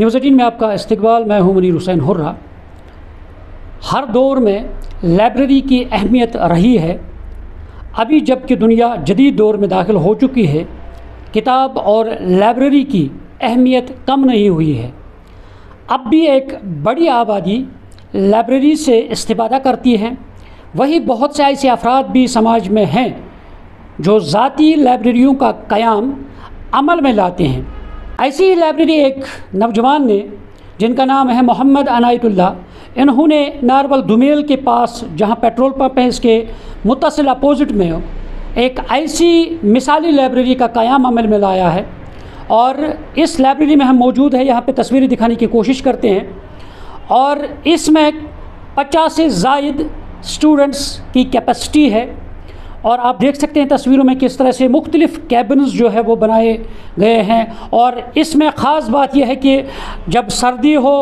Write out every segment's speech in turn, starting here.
News 18 में आपका इस्तकबाल। मैं हूं मुनीर हुसैन हुर्रा। हर दौर में लाइब्रेरी की अहमियत रही है। अभी जबकि दुनिया जदीद दौर में दाखिल हो चुकी है, किताब और लाइब्रेरी की अहमियत कम नहीं हुई है। अब भी एक बड़ी आबादी लाइब्रेरी से इस्तिफ़ादा करती है। वही बहुत से ऐसे अफराद भी समाज में हैं जो ज़ाती लाइब्रेरियों का क़याम अमल में लाते हैं। ऐसी ही लाइब्रेरी एक नौजवान ने, जिनका नाम है मोहम्मद अनायतुल्लाह, इन्होंने नारवल दुमेल के पास, जहां पेट्रोल पंप है, इसके मुत्तसिल अपोजिट में एक ऐसी मिसाली लाइब्रेरी का क़याम अमल में लाया है। और इस लाइब्रेरी में हम मौजूद है, यहाँ पे तस्वीरें दिखाने की कोशिश करते हैं। और इसमें 50 से ज़ायद स्टूडेंट्स की कैपेसिटी है। और आप देख सकते हैं तस्वीरों में किस तरह से मुख्तलिफ़ कैबिन्स जो है वो बनाए गए हैं। और इसमें ख़ास बात यह है कि जब सर्दी हो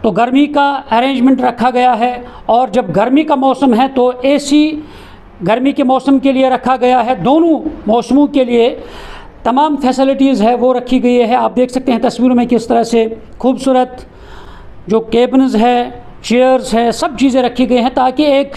तो गर्मी का अरेंजमेंट रखा गया है, और जब गर्मी का मौसम है तो एसी गर्मी के मौसम के लिए रखा गया है। दोनों मौसमों के लिए तमाम फैसिलिटीज़ है वो रखी गई है। आप देख सकते हैं तस्वीरों में किस तरह से खूबसूरत जो कैबिन्स है, चेयर्स है, सब चीज़ें रखी गई हैं ताकि एक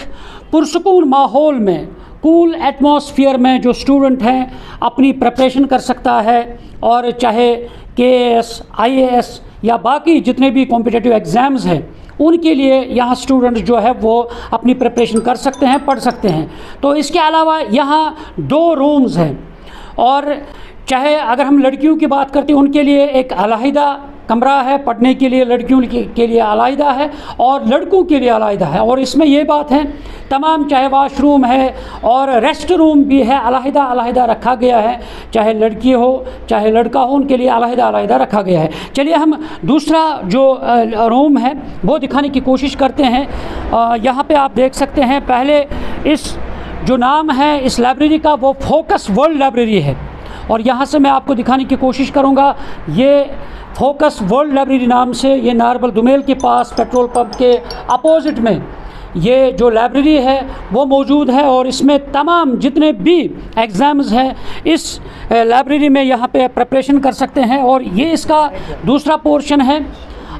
पुरसुकून माहौल में, कूल एटमॉस्फेयर में जो स्टूडेंट हैं अपनी प्रिपरेशन कर सकता है। और चाहे KAS, IAS या बाकी जितने भी कॉम्पिटिटिव एग्ज़ाम्स हैं, उनके लिए यहाँ स्टूडेंट जो है वो अपनी प्रिपरेशन कर सकते हैं, पढ़ सकते हैं। तो इसके अलावा यहाँ 2 रूम्स हैं। और चाहे अगर हम लड़कियों की बात करते हैं, उनके लिए एक अलहदा कमरा है, पढ़ने के लिए लड़कियों के लिए अलहदा है और लड़कों के लिए अलहदा है। और इसमें ये बात है, तमाम चाहे वाशरूम है और रेस्ट रूम भी है, अलहदा अलहदा रखा गया है। चाहे लड़की हो चाहे लड़का हो, उनके लिए अलहदा अलहदा रखा गया है। चलिए हम दूसरा जो रूम है वो दिखाने की कोशिश करते हैं। यहाँ पे आप देख सकते हैं, पहले इस जो नाम है इस लाइब्रेरी का वो फोकस वर्ल्ड लाइब्रेरी है। और यहाँ से मैं आपको दिखाने की कोशिश करूँगा, ये फोकस वर्ल्ड लाइब्रेरी नाम से ये नारवल दुमेल के पास पेट्रोल पंप के अपोजिट में ये जो लाइब्रेरी है वो मौजूद है। और इसमें तमाम जितने भी एग्ज़ाम्स हैं इस लाइब्रेरी में यहाँ पे प्रिपरेशन कर सकते हैं। और ये इसका दूसरा पोर्शन है।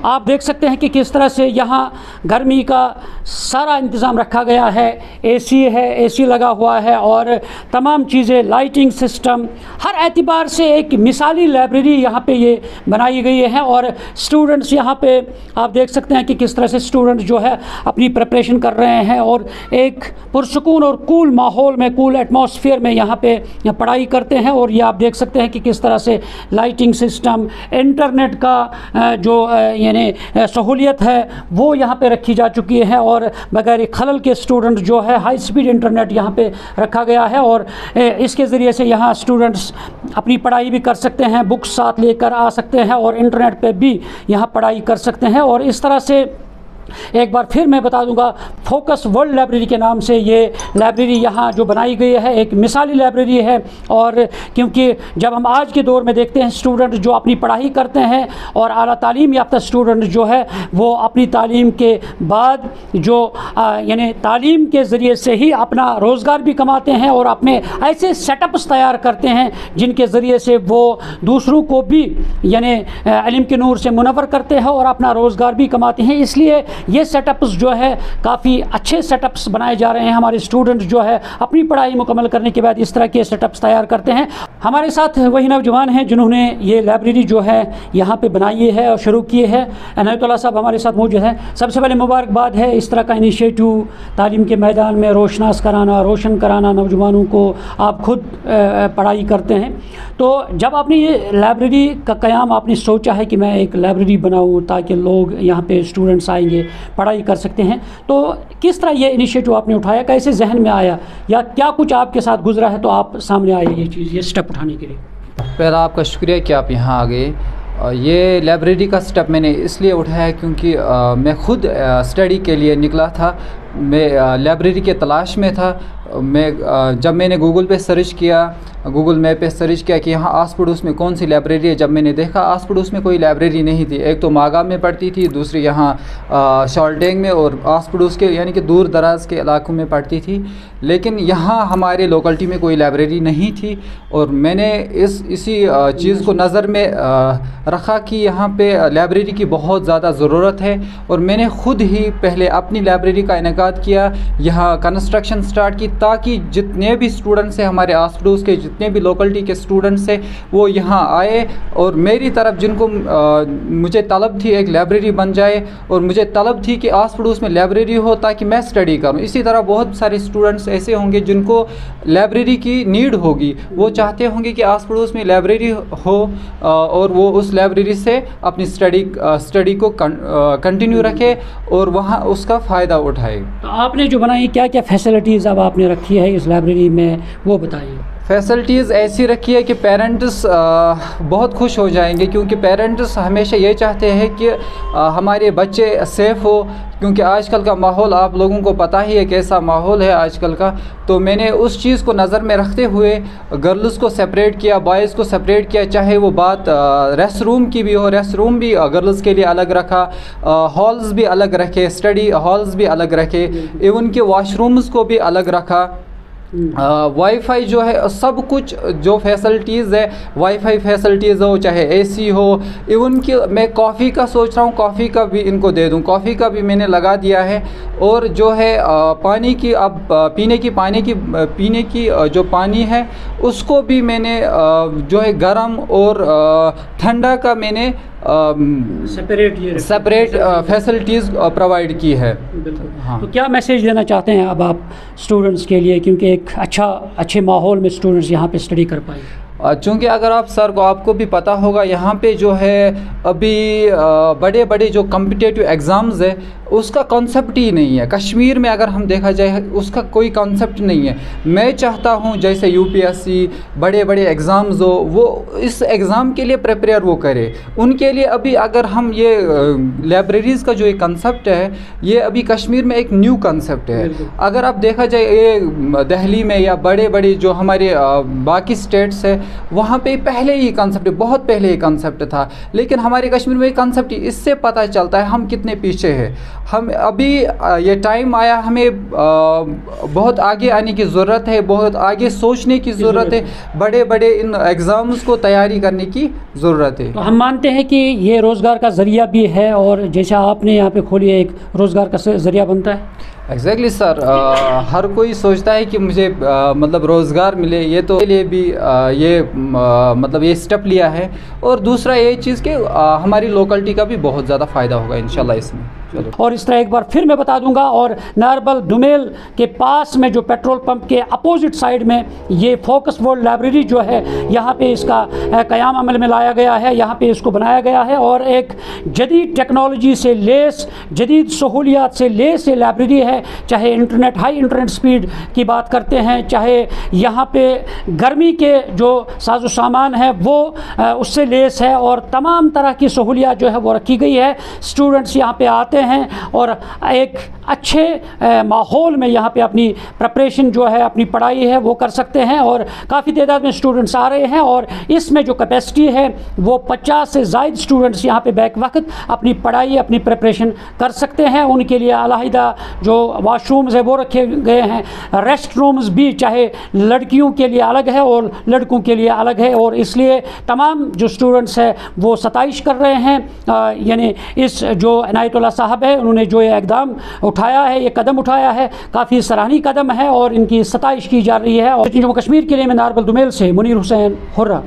आप देख सकते हैं कि किस तरह से यहाँ गर्मी का सारा इंतज़ाम रखा गया है। एसी है, एसी लगा हुआ है और तमाम चीज़ें, लाइटिंग सिस्टम, हर एतबार से एक मिसाली लाइब्रेरी यहाँ पे ये बनाई गई है। और स्टूडेंट्स यहाँ पे आप देख सकते हैं कि किस तरह से स्टूडेंट जो है अपनी प्रिपरेशन कर रहे हैं और एक पुरसुकून और कूल माहौल में, कूल एटमॉस्फेयर में यहाँ पे पढ़ाई करते हैं। और ये आप देख सकते हैं कि किस तरह से लाइटिंग सिस्टम, इंटरनेट का जो यानी सहूलियत है वो यहाँ पे रखी जा चुकी है। और बगैर खलल के स्टूडेंट जो है हाई स्पीड इंटरनेट यहाँ पे रखा गया है। और इसके ज़रिए से यहाँ स्टूडेंट्स अपनी पढ़ाई भी कर सकते हैं, बुक्स साथ लेकर आ सकते हैं और इंटरनेट पे भी यहाँ पढ़ाई कर सकते हैं। और इस तरह से एक बार फिर मैं बता दूंगा, फोकस वर्ल्ड लाइब्रेरी के नाम से ये लाइब्रेरी यहाँ जो बनाई गई है एक मिसाली लाइब्रेरी है। और क्योंकि जब हम आज के दौर में देखते हैं स्टूडेंट जो अपनी पढ़ाई करते हैं और आला तालीम याफ्ता स्टूडेंट जो है वो अपनी तालीम के बाद जो यानी तालीम के ज़रिए से ही अपना रोज़गार भी कमाते हैं और अपने ऐसे सेटअप्स तैयार करते हैं जिनके ज़रिए से वो दूसरों को भी यानी इल्म के नूर से मुनव्वर करते हैं और अपना रोज़गार भी कमाते हैं। इसलिए ये सेटअप्स जो है काफ़ी अच्छे सेटअप्स बनाए जा रहे हैं। हमारे स्टूडेंट जो है अपनी पढ़ाई मुकम्मल करने के बाद इस तरह के सेटअप्स तैयार करते हैं। हमारे साथ वही नौजवान हैं जिन्होंने ये लाइब्रेरी जो है यहाँ पे बनाई है और शुरू की है। अनायतुल्लाह साहब हमारे साथ मौजूद हैं। सबसे पहले मुबारकबाद है इस तरह का इनिशिएटिव तालीम के मैदान में रोशनास कराना, रोशन कराना नौजवानों को। आप खुद पढ़ाई करते हैं, तो जब आपने ये लाइब्रेरी का क़याम आपने सोचा है कि मैं एक लाइब्रेरी बनाऊँ ताकि लोग यहाँ पे स्टूडेंट्स आएंगे पढ़ाई कर सकते हैं, तो किस तरह ये इनिशिएटिव आपने उठाया, कैसे जहन में आया, या क्या कुछ आपके साथ गुजरा है तो आप सामने आए ये चीज़, ये स्टेप उठाने के लिए? पहला आपका शुक्रिया कि आप यहाँ आ गए। ये लाइब्रेरी का स्टेप मैंने इसलिए उठाया क्योंकि मैं ख़ुद स्टडी के लिए निकला था। मैं लाइब्रेरी के तलाश में था। जब मैंने गूगल पे सर्च किया, गूगल मैप पे सर्च किया कि यहाँ आस पड़ोस में कौन सी लाइब्रेरी है, जब मैंने देखा आस पड़ोस में कोई लाइब्रेरी नहीं थी। एक तो मागा में पढ़ती थी, दूसरी यहाँ शॉल्टेंग में, और आस पड़ोस के यानी कि दूर दराज के इलाकों में पढ़ती थी। लेकिन यहाँ हमारे लोकेलिटी में कोई लाइब्रेरी नहीं थी, और मैंने इसी चीज़ को नज़र में रखा कि यहाँ पे लाइब्रेरी की बहुत ज़्यादा ज़रूरत है, और मैंने ख़ुद ही पहले अपनी लाइब्रेरी का इनेकाद किया, यहाँ कंस्ट्रक्शन स्टार्ट की, ताकि जितने भी स्टूडेंट्स हैं हमारे आस पड़ोस के, जितने भी लोकेलिटी के स्टूडेंट्स हैं वो यहाँ आए, और मेरी तरफ जिनको मुझे तलब थी एक लाइब्रेरी बन जाए, और मुझे तलब थी कि आस पड़ोस में लाइब्रेरी हो ताकि मैं स्टडी करूँ। इसी तरह बहुत सारे स्टूडेंट्स ऐसे होंगे जिनको लाइब्रेरी की नीड होगी, वो चाहते होंगे कि आस पड़ोस में लाइब्रेरी हो और वो उस लाइब्रेरी से अपनी स्टडी को कंटिन्यू रखे और वहाँ उसका फ़ायदा उठाए। तो आपने जो बनाई क्या क्या फैसिलिटीज़ अब आपने रखी है इस लाइब्रेरी में, वो बताइए। फैसिलिटीज़ ऐसी रखी है कि पेरेंट्स बहुत खुश हो जाएंगे, क्योंकि पेरेंट्स हमेशा ये चाहते हैं कि हमारे बच्चे सेफ़ हो, क्योंकि आजकल का माहौल आप लोगों को पता ही है कैसा माहौल है आजकल का। तो मैंने उस चीज़ को नज़र में रखते हुए गर्ल्स को सेपरेट किया, बॉयज़ को सेपरेट किया, चाहे वो बात रेस्ट रूम की भी हो, रेस्ट रूम भी गर्ल्स के लिए अलग रखा, हॉल्स भी अलग रखे, स्टडी हॉल्स भी अलग रखे, इवन के वॉशरूम्स को भी अलग रखा। वाईफाई जो है सब कुछ जो फैसिलिटीज़ है, वाईफाई फैसिलिटीज़ हो, चाहे एसी हो, इवन कि मैं कॉफ़ी का सोच रहा हूँ, कॉफ़ी का भी इनको दे दूँ, कॉफ़ी का भी मैंने लगा दिया है। और जो है पानी की, अब पीने की जो पानी है उसको भी मैंने जो है गर्म और ठंडा का मैंने सेपरेट फैसिलिटीज़ प्रोवाइड की है। हाँ। तो क्या मैसेज देना चाहते हैं अब आप स्टूडेंट्स के लिए, क्योंकि एक अच्छे माहौल में स्टूडेंट्स यहाँ पे स्टडी कर पाए? चूँकि अगर आपको भी पता होगा, यहाँ पे जो है अभी बड़े बड़े जो कॉम्पिटिटिव एग्ज़ाम्स है उसका कॉन्सेप्ट ही नहीं है। कश्मीर में अगर हम देखा जाए उसका कोई कॉन्सेप्ट नहीं है। मैं चाहता हूँ जैसे यूपीएससी बड़े बड़े एग्ज़ाम्स हो, वो इस एग्ज़ाम के लिए प्रिपेयर वो करे। उनके लिए अभी अगर हम ये लाइब्रेरीज़ का जो एक कॉन्सेप्ट है, ये अभी कश्मीर में एक न्यू कॉन्सेप्ट है। अगर आप देखा जाए ये दिल्ली में या बड़े बड़े जो हमारे बाकी स्टेट्स है, वहाँ पे पहले ही कॉन्सेप्ट, बहुत पहले ही कॉन्सेप्ट था, लेकिन हमारे कश्मीर में कॉन्सेप्ट, इससे पता चलता है हम कितने पीछे हैं। हम अभी ये टाइम आया, हमें बहुत आगे आने की ज़रूरत है, बहुत आगे सोचने की ज़रूरत है, बड़े बड़े इन एग्ज़ाम्स को तैयारी करने की ज़रूरत है। तो हम मानते हैं कि ये रोज़गार का ज़रिया भी है, और जैसा आपने यहाँ पे खोली है एक रोज़गार का ज़रिया बनता है। एग्जैक्टली सर, हर कोई सोचता है कि मुझे मतलब रोज़गार मिले, ये तो लिए भी मतलब ये स्टेप लिया है। और दूसरा ये चीज़ कि हमारी लोकेलिटी का भी बहुत ज़्यादा फ़ायदा होगा इंशाल्लाह इसमें। और इस तरह एक बार फिर मैं बता दूंगा, और नारबल दुमेल के पास में जो पेट्रोल पंप के अपोजिट साइड में ये फोकस वर्ल्ड लाइब्रेरी जो है, यहाँ पे इसका क़याम अमल में लाया गया है, यहाँ पे इसको बनाया गया है, और एक जदीद टेक्नोलॉजी से लेस, जदीद सहूलियात से लेस ये लाइब्रेरी है। चाहे इंटरनेट, हाई इंटरनेट स्पीड की बात करते हैं, चाहे यहाँ पे गर्मी के जो साजो सामान है वो उससे लेस है, और तमाम तरह की सहूलियात जो है वो रखी गई है। स्टूडेंट्स यहाँ पे आते हैं और एक अच्छे माहौल में यहाँ पे अपनी प्रिपरेशन जो है, अपनी पढ़ाई है वो कर सकते हैं, और काफ़ी तादाद में स्टूडेंट्स आ रहे हैं, और इसमें जो कैपेसिटी है वो 50 से ज़ायद स्टूडेंट्स यहाँ पे बैक वक्त अपनी पढ़ाई, अपनी प्रिपरेशन कर सकते हैं। उनके लिए अलहदा जो वाशरूम्स है वो रखे गए हैं, रेस्ट रूम्स भी चाहे लड़कियों के लिए अलग है और लड़कों के लिए अलग है, और इसलिए तमाम जो स्टूडेंट्स हैं वो सताइश कर रहे हैं। यानी इस जो इनायतुल्लाह साहब है, उन्होंने जो ये इक़दाम उठाया है, ये कदम उठाया है, काफ़ी सराहनीय कदम है, और इनकी सताइश की जा रही है। और जम्मू कश्मीर के लिए मैं नारबल दुमेल से मुनीर हुसैन हुर्रा।